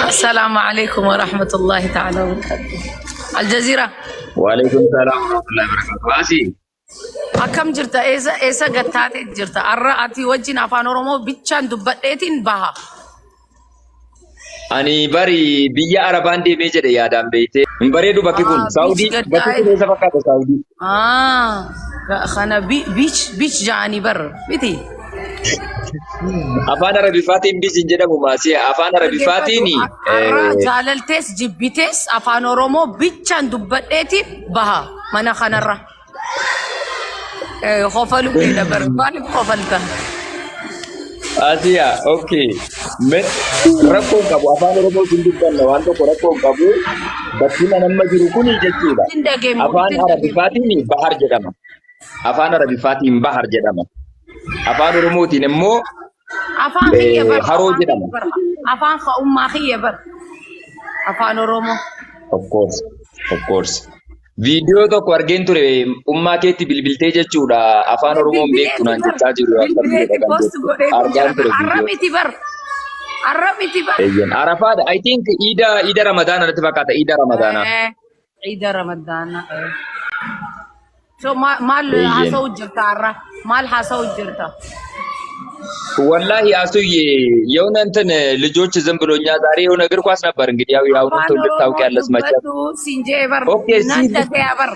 السلام عليكم ورحمة الله تعالى وبركاته. الجزيرة. وعليكم السلام ورحمة الله وبركاته. باسي. أكم جرتا إيسا قطعت جرتا الرأتي وجين أفان أورومو بيتشان دبتين بها. أني بري بيا عربان دي بيجي يا دام بيته. بري دو بكيكون سعودي بكيكون إيسا فكرة سعودي. خنا بيتش جاني بر بيتي. أفان عربي فاتين بيجي جدا مماسية. أفان عربي فاتيني. جاللتس جبتس أفان أورومو بيتشان دبتين بها. mana kanarra khofalu beda bar bani khofalta Asia okay met rakko kabu afaan oromoo dindibban waan tokko rakko qabu bakkina nama jiru kuni jechuudha afaan arabiffaatiin bahar jedhama afaan arabiffaatiin bahar jedhama afaan oromootiin immoo afaan khiyya bar haroo jedhama afaan umma khiyya bar afaan oromoo of course Video to argin ture umma keetti bilbiltee jechuudha afaan oromoon beektu naan jechaa jiru arrabiti bar Arafat I think ida ramadana natti fakkaata ida ramadana so mal hasaw jirta arra mal hasaw jirta والله አሱዬ የሆነ እንትን ልጆች ዝም ብሎኛ ዛሬ የሆነ እግር ኳስ ነበር እንግዲህ ያው ትውልድ ታውቂያለሽ መቼም ሲንጄበር ኦኬ ናንተያበር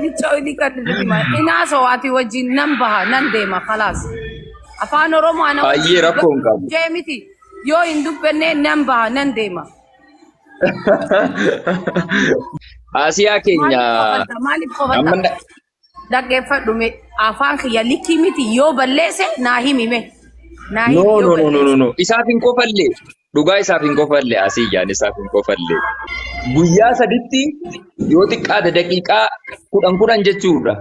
ዲቾዲ ከድድማ ኢና ሰዋቲ ወጂ ነምባሃ ነንዴማ خلاص አፋን ኦሮሞ አና አይ ረኮን ካቡ ጄሚቲ ዮ ኢንዱበኔ ነምባሃ ነንዴማ አሲያ ኬኛ ማሊፍ ቆበታ Daggeffadhume afaan kiyya likki miti yoo balleesse naa himime. No. Isaaf hin qofalle. Dhugaa isaaf hin qofalle asiyyaan isaaf hin qofalle. Guyyaa saditti yoo xiqqaate daqiiqaa kudhan jechuudha.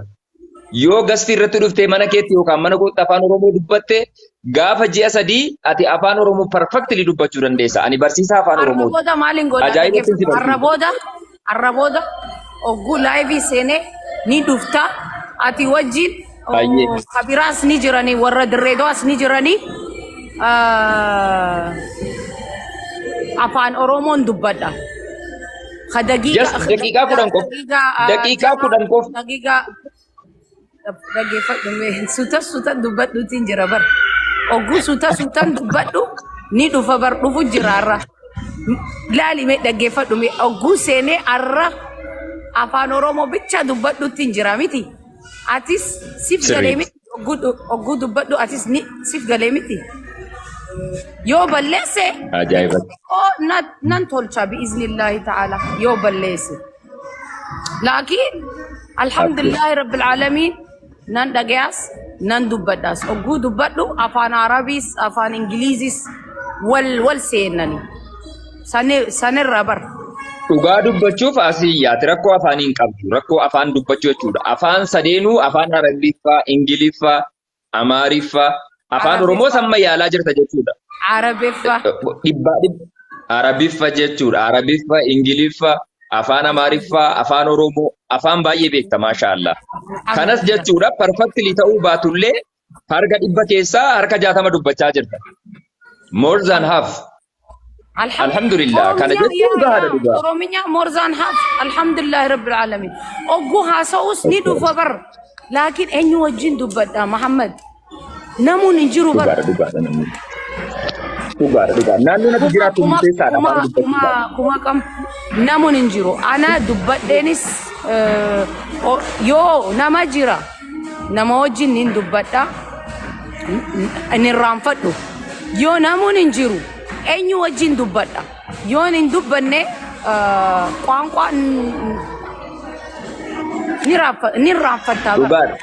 Yoo gasti irratti dhuftee mana keetti yookaan mana kootti afaan oromoo dubbatte gaafa ji'a sadii ati afaan oromoo perfectly dubbachuu dandeessa. Ani barsiisaa afaan oromoo. Arrabooda maaliin godha? Arrabooda ogguu laayivii seenee ni dhufta. Ati wajjin kabiraas ni jirani warra dirreedoas ni jirani afaan oromoon dubbadha daqiiqaa kudhan qof dhaggeeffadhume suuta dubbadhuutiin jira bar ogguu suutan dubbadhu ni dhufa bar dhufu jiraarra laalime dhaggeeffadhume ogguu seenee arra afaan oromoo bicha dubbadhuutiin jira miti Atis sif galemiti ogguu dubbadhu atis ni sif galemiti yoo balleesse ajaa'iba nan tolcha biiznillahi ta'ala yoo balleesse laakiin alhamdulillahi rabbil alamin nan dhagayas nan dubbadhas ogguu dubbadhu afaan arabiis afaan ingilizis wal seenani sanirra bar Dhugaa dubbachuuf asiyyaati rakkoo afaanii hin qabdu rakkoo afaan dubbachuu jechuudha afaan sadeenuu afaan arabiffaa ingiliffaa amaariffaa afaan oromoo samma yaalaa jirta jechuudha arabiffa jechuudha arabiffa ingiliffa afaan amaariffaa afaan oromoo afaan baay'ee beekta maashaallah kanas jechuudha perfectly ta'uu baatullee harka 100 keessaa harka 60 dubbachaa jirta more than half Alhamdulillah kana jechuun gahaadha dhugaa Oromiyaa more than half alhamdulillah rabbil alamin oggu haasa'us ni dhufa bar laakiin eenyu wajjin dubbadha Muhammad namuun hin jiru bar dhugaadha naannoo natti jiraatu murteessaadha kuma kam namuun hin jiru ana dubbadheenis yoo nama jira nama wajjin hin dubbadha hin raanfadhu yoo namuun hin jiru Enyu wajjin dubbadha yoon hin dubbanne qaanqaa ni raanfatta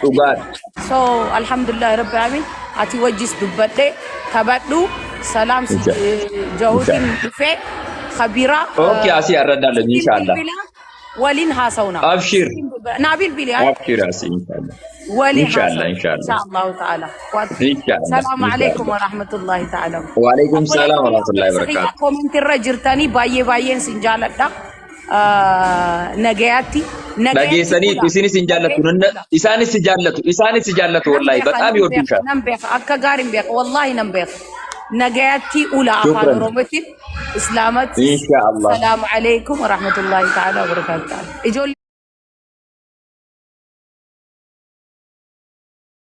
dhugaadha so alhamdulillah rabbil alamin ati wajjis dubbadhe tabadhu salaam jawutin dhufe khabira okay asi arradallah inshallah walin haasawna abshir nabil bili abshir asi inshallah ولي إن شاء الله الله تعالى السلام عليكم ورحمة الله تعالى وعليكم السلام ورحمة الله وبركاته كومنت الرجرتاني باين سنجالة نجاتي نجيسني إساني سنجالة والله بس أبي وديشة نمبيخ أكا قارن بيخ والله نمبيخ نجاتي أولى أفان شكرا رومتي إسلامت إن شاء الله السلام عليكم ورحمة الله تعالى وبركاته.